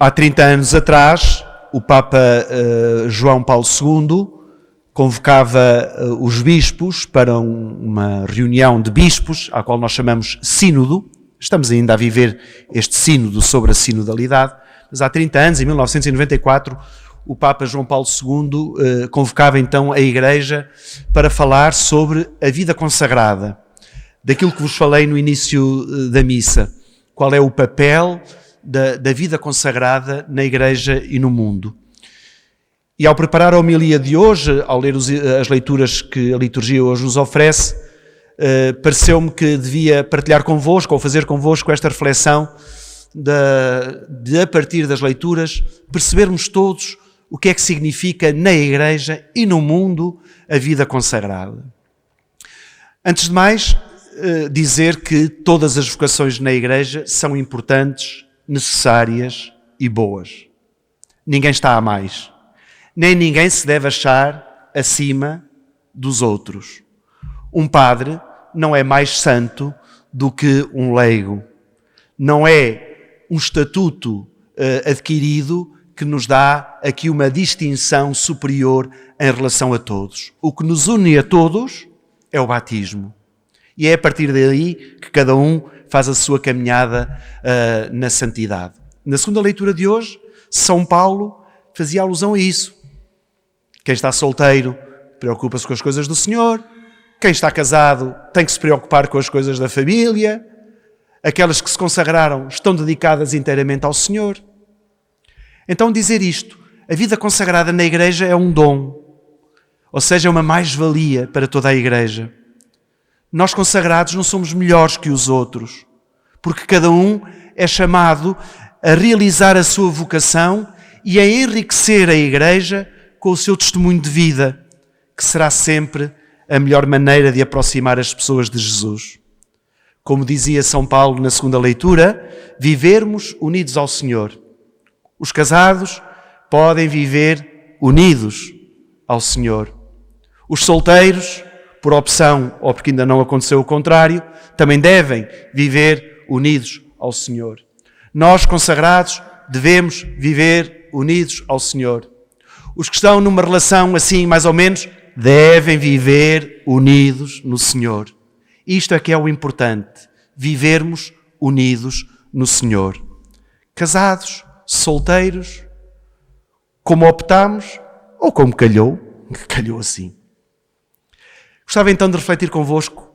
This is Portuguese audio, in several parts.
Há 30 anos atrás, o Papa João Paulo II convocava os bispos para uma reunião de bispos, à qual nós chamamos sínodo. Estamos ainda a viver este sínodo sobre a sinodalidade, mas há 30 anos, em 1994, o Papa João Paulo II convocava então a Igreja para falar sobre a vida consagrada, daquilo que vos falei no início da missa. Qual é o papel da vida consagrada na Igreja e no mundo. E ao preparar a homilia de hoje, ao ler as leituras que a liturgia hoje nos oferece, pareceu-me que devia partilhar convosco, ou fazer convosco esta reflexão de a partir das leituras, percebermos todos o que é que significa na Igreja e no mundo a vida consagrada. Antes de mais, dizer que todas as vocações na Igreja são importantes, necessárias e boas. Ninguém está a mais. Nem ninguém se deve achar acima dos outros. Um padre não é mais santo do que um leigo. Não é um estatuto adquirido que nos dá aqui uma distinção superior em relação a todos. O que nos une a todos é o batismo. E é a partir daí que cada um faz a sua caminhada na santidade. Na segunda leitura de hoje, São Paulo fazia alusão a isso. Quem está solteiro preocupa-se com as coisas do Senhor. Quem está casado tem que se preocupar com as coisas da família. Aquelas que se consagraram estão dedicadas inteiramente ao Senhor. Então dizer isto, a vida consagrada na Igreja é um dom, ou seja, é uma mais-valia para toda a Igreja. Nós consagrados não somos melhores que os outros, porque cada um é chamado a realizar a sua vocação e a enriquecer a Igreja com o seu testemunho de vida, que será sempre a melhor maneira de aproximar as pessoas de Jesus. Como dizia São Paulo na segunda leitura, vivermos unidos ao Senhor. Os casados podem viver unidos ao Senhor. Os solteiros, por opção ou porque ainda não aconteceu o contrário, também devem viver unidos ao Senhor. Nós, consagrados, devemos viver unidos ao Senhor. Os que estão numa relação assim, mais ou menos, devem viver unidos no Senhor. Isto é que é o importante, vivermos unidos no Senhor. Casados, solteiros, como optamos ou como calhou assim. Gostava então de refletir convosco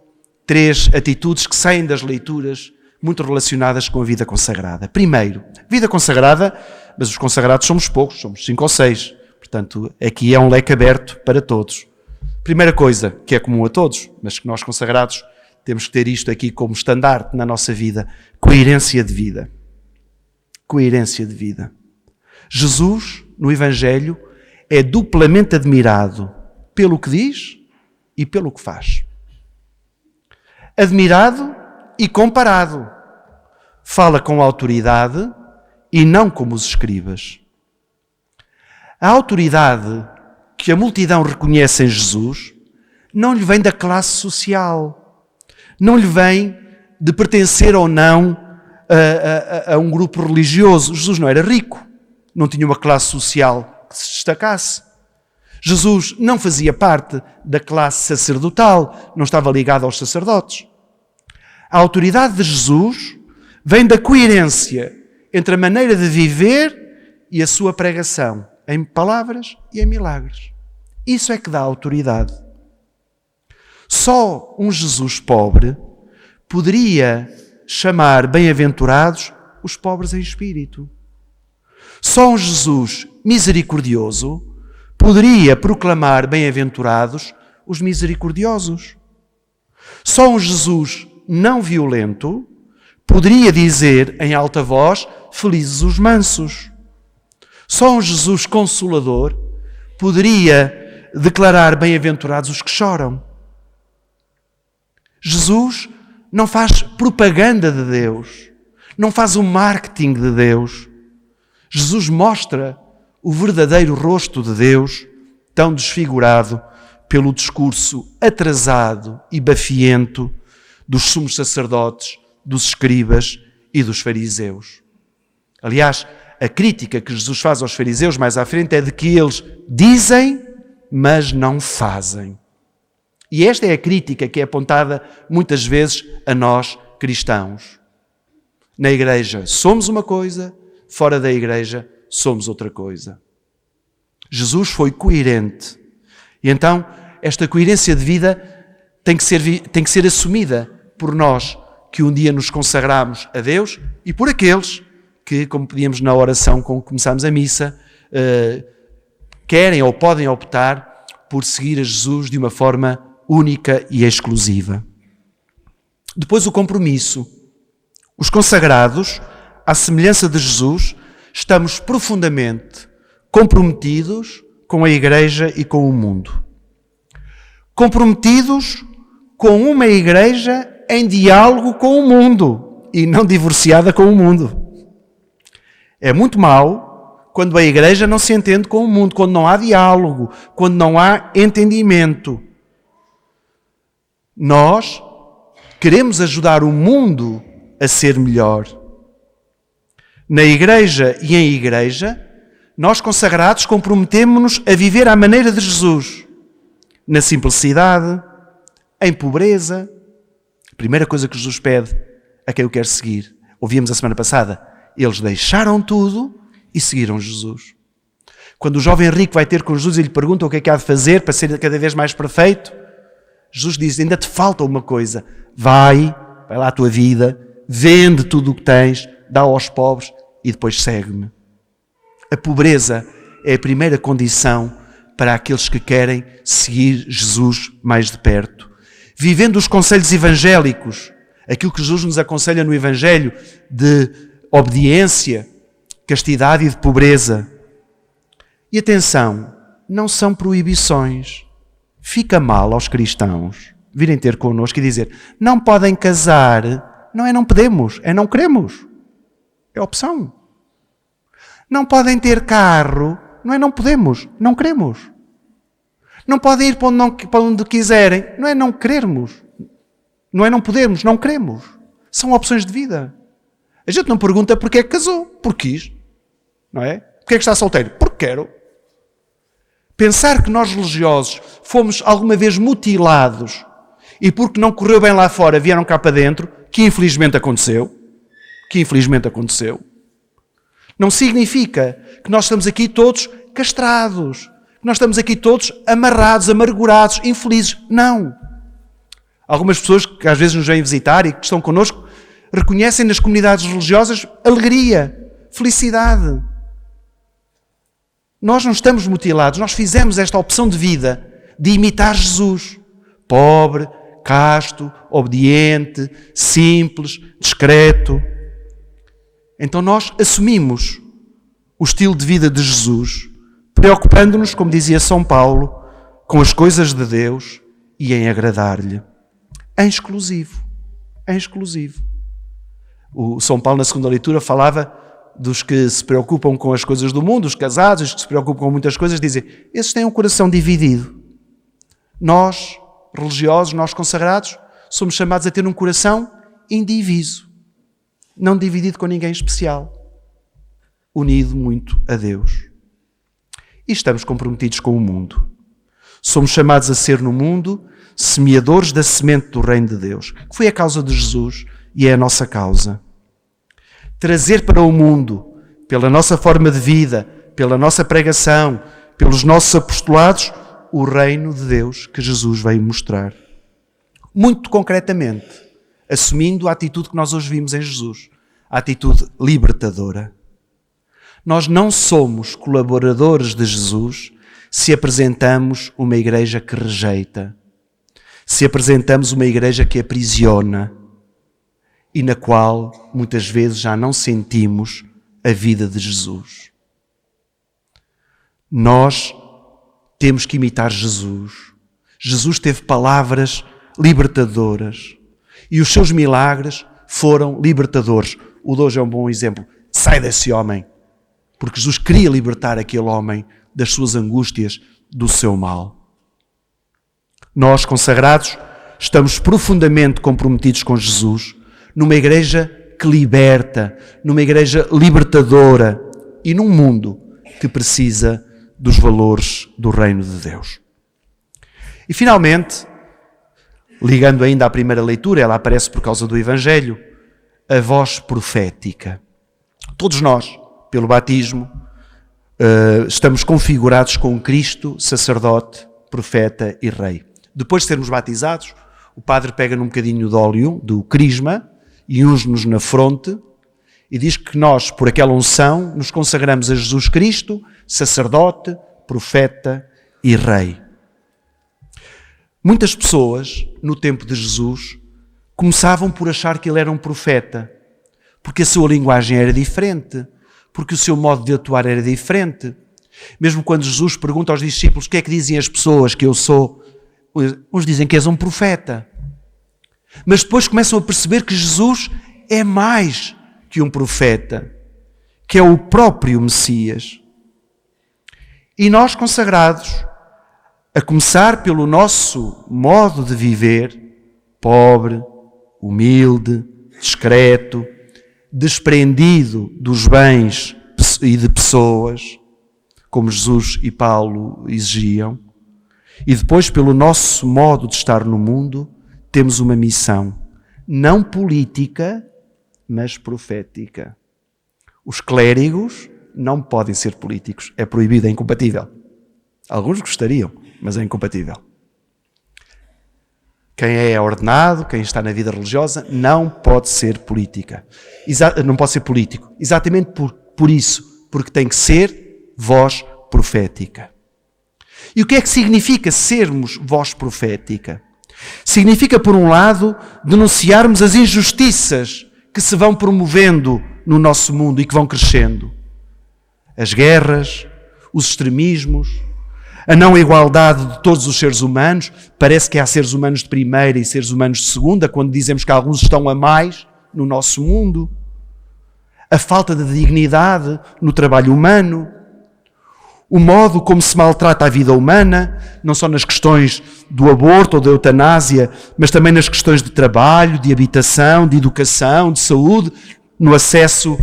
3 atitudes que saem das leituras muito relacionadas com a vida consagrada. Primeiro, vida consagrada, mas os consagrados somos poucos, somos 5 ou 6. Portanto, aqui é um leque aberto para todos. Primeira coisa, que é comum a todos, mas que nós consagrados temos que ter isto aqui como estandarte na nossa vida, coerência de vida. Coerência de vida. Jesus, no Evangelho, é duplamente admirado pelo que diz e pelo que faz. Admirado e comparado. Fala com autoridade e não como os escribas. A autoridade que a multidão reconhece em Jesus não lhe vem da classe social, não lhe vem de pertencer ou não a um grupo religioso. Jesus não era rico, não tinha uma classe social que se destacasse. Jesus não fazia parte da classe sacerdotal, não estava ligado aos sacerdotes. A autoridade de Jesus vem da coerência entre a maneira de viver e a sua pregação, em palavras e em milagres. Isso é que dá autoridade. Só um Jesus pobre poderia chamar bem-aventurados os pobres em espírito. Só um Jesus misericordioso poderia proclamar bem-aventurados os misericordiosos. Só um Jesus não violento poderia dizer em alta voz, felizes os mansos. Só um Jesus consolador poderia declarar bem-aventurados os que choram. Jesus não faz propaganda de Deus, não faz o marketing de Deus. Jesus mostra o verdadeiro rosto de Deus, tão desfigurado pelo discurso atrasado e bafiento dos sumos sacerdotes, dos escribas e dos fariseus. Aliás, a crítica que Jesus faz aos fariseus mais à frente é de que eles dizem, mas não fazem. E esta é a crítica que é apontada muitas vezes a nós cristãos. Na igreja somos uma coisa, fora da igreja somos outra coisa. Jesus foi coerente. E então, esta coerência de vida tem que ser assumida por nós que um dia nos consagramos a Deus e por aqueles que, como pedíamos na oração com que começámos a missa, querem ou podem optar por seguir a Jesus de uma forma única e exclusiva. Depois o compromisso. Os consagrados, à semelhança de Jesus, estamos profundamente comprometidos com a Igreja e com o mundo. Comprometidos com uma Igreja em diálogo com o mundo e não divorciada com o mundo. É muito mau quando a Igreja não se entende com o mundo, quando não há diálogo, quando não há entendimento. Nós queremos ajudar o mundo a ser melhor. Na Igreja e em Igreja, nós consagrados comprometemos-nos a viver à maneira de Jesus, na simplicidade, em pobreza. A primeira coisa que Jesus pede a quem o quer seguir, ouvimos a semana passada, eles deixaram tudo e seguiram Jesus. Quando o jovem rico vai ter com Jesus e lhe pergunta o que é que há de fazer para ser cada vez mais perfeito, Jesus diz, ainda te falta uma coisa, vai lá à tua vida, vende tudo o que tens, dá aos pobres e depois segue-me. A pobreza é a primeira condição para aqueles que querem seguir Jesus mais de perto. Vivendo os conselhos evangélicos, aquilo que Jesus nos aconselha no Evangelho de obediência, castidade e de pobreza. E atenção, não são proibições. Fica mal aos cristãos virem ter connosco e dizer, não podem casar, não é não podemos, é não queremos. É opção. Não podem ter carro, não é não podemos, não queremos. Não podem ir para onde quiserem, não é não querermos. Não é não podemos, não queremos. São opções de vida. A gente não pergunta porque é que casou, porque quis. Não é? Porque é que está solteiro? Porque quero. Pensar que nós religiosos fomos alguma vez mutilados e porque não correu bem lá fora vieram cá para dentro, que infelizmente aconteceu, não significa que nós estamos aqui todos castrados, que nós estamos aqui todos amarrados, amargurados, infelizes. Não. Algumas pessoas que às vezes nos vêm visitar e que estão connosco reconhecem nas comunidades religiosas alegria, felicidade. Nós não estamos mutilados, nós fizemos esta opção de vida, de imitar Jesus. Pobre, casto, obediente, simples, discreto. Então nós assumimos o estilo de vida de Jesus, preocupando-nos, como dizia São Paulo, com as coisas de Deus e em agradar-lhe. Em exclusivo. O São Paulo, na segunda leitura, falava dos que se preocupam com as coisas do mundo, os casados, os que se preocupam com muitas coisas, dizem, esses têm um coração dividido. Nós, religiosos, nós consagrados, somos chamados a ter um coração indiviso, não dividido com ninguém especial, unido muito a Deus. E estamos comprometidos com o mundo. Somos chamados a ser no mundo semeadores da semente do reino de Deus, que foi a causa de Jesus e é a nossa causa. Trazer para o mundo, pela nossa forma de vida, pela nossa pregação, pelos nossos apostolados, o reino de Deus que Jesus veio mostrar. Muito concretamente, assumindo a atitude que nós hoje vimos em Jesus, a atitude libertadora. Nós não somos colaboradores de Jesus se apresentamos uma igreja que rejeita, se apresentamos uma igreja que aprisiona e na qual muitas vezes já não sentimos a vida de Jesus. Nós temos que imitar Jesus. Jesus teve palavras libertadoras e os seus milagres foram libertadores. O de hoje é um bom exemplo. Sai desse homem, porque Jesus queria libertar aquele homem das suas angústias, do seu mal. Nós, consagrados, estamos profundamente comprometidos com Jesus, numa igreja que liberta, numa igreja libertadora, e num mundo que precisa dos valores do reino de Deus. E finalmente, ligando ainda à primeira leitura, ela aparece por causa do Evangelho, a voz profética. Todos nós, pelo batismo, estamos configurados com Cristo, sacerdote, profeta e rei. Depois de sermos batizados, o padre pega num bocadinho de óleo, do crisma, e unge-nos na fronte, e diz que nós, por aquela unção, nos consagramos a Jesus Cristo, sacerdote, profeta e rei. Muitas pessoas, no tempo de Jesus, começavam por achar que ele era um profeta, porque a sua linguagem era diferente, porque o seu modo de atuar era diferente. Mesmo quando Jesus pergunta aos discípulos o que é que dizem as pessoas que eu sou, uns dizem que és um profeta. Mas depois começam a perceber que Jesus é mais que um profeta, que é o próprio Messias. E nós, consagrados, a começar pelo nosso modo de viver, pobre, humilde, discreto, desprendido dos bens e de pessoas, como Jesus e Paulo exigiam, e depois pelo nosso modo de estar no mundo, temos uma missão, não política, mas profética. Os clérigos não podem ser políticos, é proibido, é incompatível. Alguns gostariam, mas é incompatível. Quem é ordenado, quem está na vida religiosa, não pode ser política. Não pode ser político. Exatamente por isso, porque tem que ser voz profética. E o que é que significa sermos voz profética? Significa, por um lado, denunciarmos as injustiças que se vão promovendo no nosso mundo e que vão crescendo. As guerras, os extremismos, a não igualdade de todos os seres humanos. Parece que há seres humanos de primeira e seres humanos de segunda, quando dizemos que alguns estão a mais no nosso mundo. A falta de dignidade no trabalho humano. O modo como se maltrata a vida humana, não só nas questões do aborto ou da eutanásia, mas também nas questões de trabalho, de habitação, de educação, de saúde, no acesso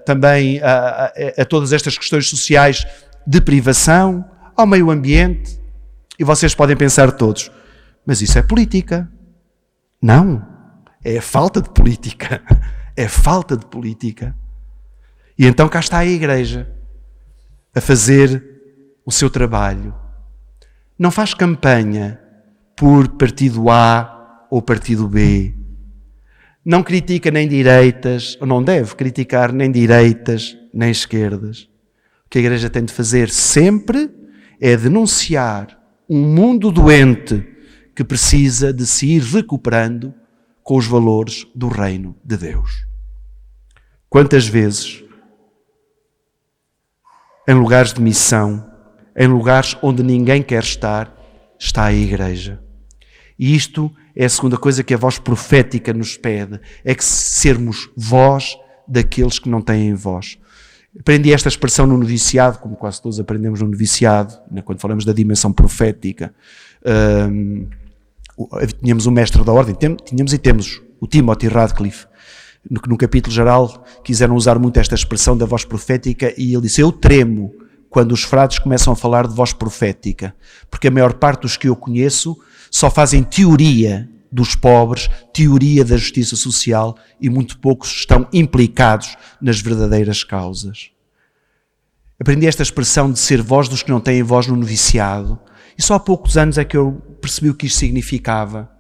também a todas estas questões sociais de privação, ao meio ambiente. E vocês podem pensar todos, mas isso é política. Não, é a falta de política. É falta de política. E então cá está a Igreja a fazer o seu trabalho. Não faz campanha por partido A ou partido B. Não critica nem direitas, ou não deve criticar nem direitas nem esquerdas. O que a Igreja tem de fazer sempre é denunciar um mundo doente que precisa de se ir recuperando com os valores do reino de Deus. Quantas vezes, em lugares de missão, em lugares onde ninguém quer estar, está a Igreja. E isto é a segunda coisa que a voz profética nos pede, é que sermos voz daqueles que não têm voz. Aprendi esta expressão no noviciado, como quase todos aprendemos no noviciado, quando falamos da dimensão profética. Tínhamos um mestre da ordem, tínhamos e temos o Timothy Radcliffe. No capítulo geral quiseram usar muito esta expressão da voz profética e ele disse, eu tremo quando os frades começam a falar de voz profética, porque a maior parte dos que eu conheço só fazem teoria dos pobres, teoria da justiça social e muito poucos estão implicados nas verdadeiras causas. Aprendi esta expressão de ser voz dos que não têm voz no noviciado e só há poucos anos é que eu percebi o que isto significava.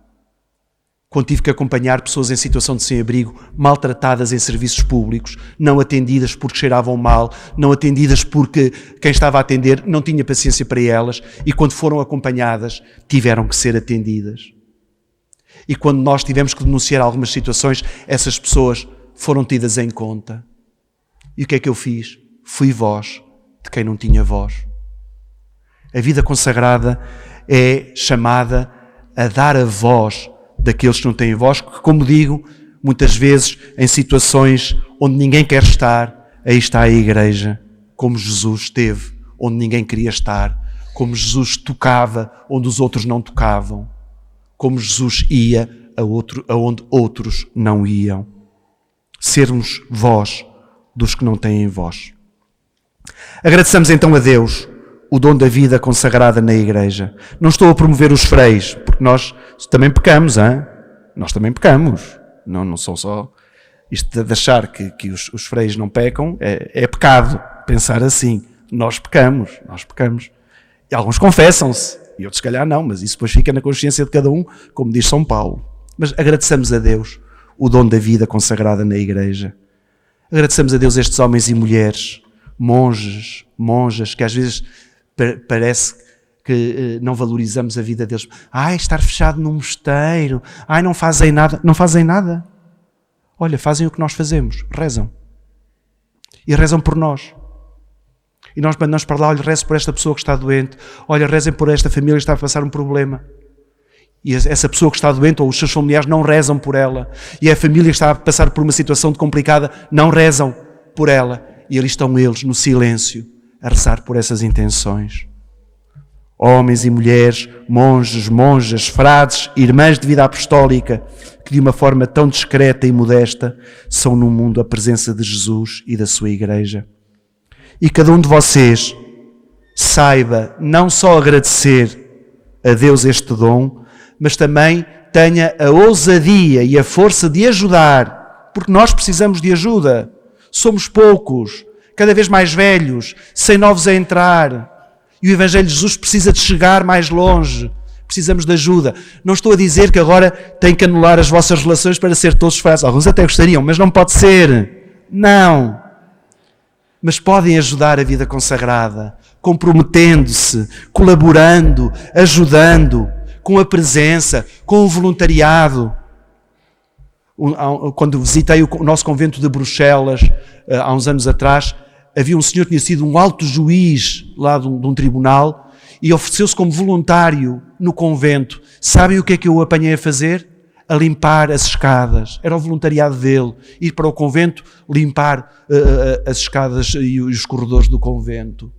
Quando tive que acompanhar pessoas em situação de sem-abrigo, maltratadas em serviços públicos, não atendidas porque cheiravam mal, não atendidas porque quem estava a atender não tinha paciência para elas e quando foram acompanhadas tiveram que ser atendidas. E quando nós tivemos que denunciar algumas situações, essas pessoas foram tidas em conta. E o que é que eu fiz? Fui voz de quem não tinha voz. A vida consagrada é chamada a dar a voz daqueles que não têm voz, que, como digo, muitas vezes em situações onde ninguém quer estar, aí está a Igreja, como Jesus esteve, onde ninguém queria estar, como Jesus tocava onde os outros não tocavam, como Jesus ia aonde outros não iam. Sermos voz dos que não têm voz. Agradeçamos então a Deus o dom da vida consagrada na Igreja. Não estou a promover os freis, porque nós também pecamos, hein? Nós também pecamos. Não são só... Isto de achar que os freis não pecam é pecado, pensar assim. Nós pecamos. E alguns confessam-se, e outros se calhar não, mas isso depois fica na consciência de cada um, como diz São Paulo. Mas agradecemos a Deus o dom da vida consagrada na Igreja. Agradecemos a Deus estes homens e mulheres, monges, monjas, que às vezes parece que não valorizamos a vida deles. Estar fechado num mosteiro, não fazem nada. Não fazem nada. Olha, fazem o que nós fazemos, rezam. E rezam por nós. E nós mandamos para lá, olha, rezem por esta pessoa que está doente, olha, rezem por esta família que está a passar um problema. E essa pessoa que está doente, ou os seus familiares, não rezam por ela. E a família que está a passar por uma situação complicada, não rezam por ela. E ali estão eles, no silêncio, a rezar por essas intenções. Homens e mulheres, monges, monjas, frades, irmãs de vida apostólica, que de uma forma tão discreta e modesta são no mundo a presença de Jesus e da sua Igreja. E cada um de vocês saiba não só agradecer a Deus este dom, mas também tenha a ousadia e a força de ajudar, porque nós precisamos de ajuda. Somos poucos, cada vez mais velhos, sem novos a entrar. E o Evangelho de Jesus precisa de chegar mais longe. Precisamos de ajuda. Não estou a dizer que agora tem que anular as vossas relações para ser todos frades. Alguns até gostariam, mas não pode ser. Não. Mas podem ajudar a vida consagrada, comprometendo-se, colaborando, ajudando, com a presença, com o voluntariado. Quando visitei o nosso convento de Bruxelas, há uns anos atrás, havia um senhor que tinha sido um alto juiz lá de um tribunal e ofereceu-se como voluntário no convento. Sabem o que é que eu apanhei a fazer? A limpar as escadas. Era o voluntariado dele. Ir para o convento, limpar as escadas e os corredores do convento.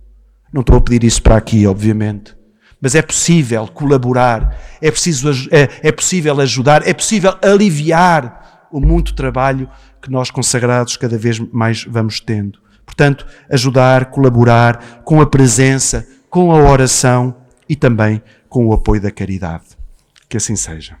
Não estou a pedir isso para aqui, obviamente. Mas é possível colaborar, é possível ajudar, é possível aliviar o muito trabalho que nós consagrados cada vez mais vamos tendo. Portanto, ajudar, colaborar com a presença, com a oração e também com o apoio da caridade. Que assim seja.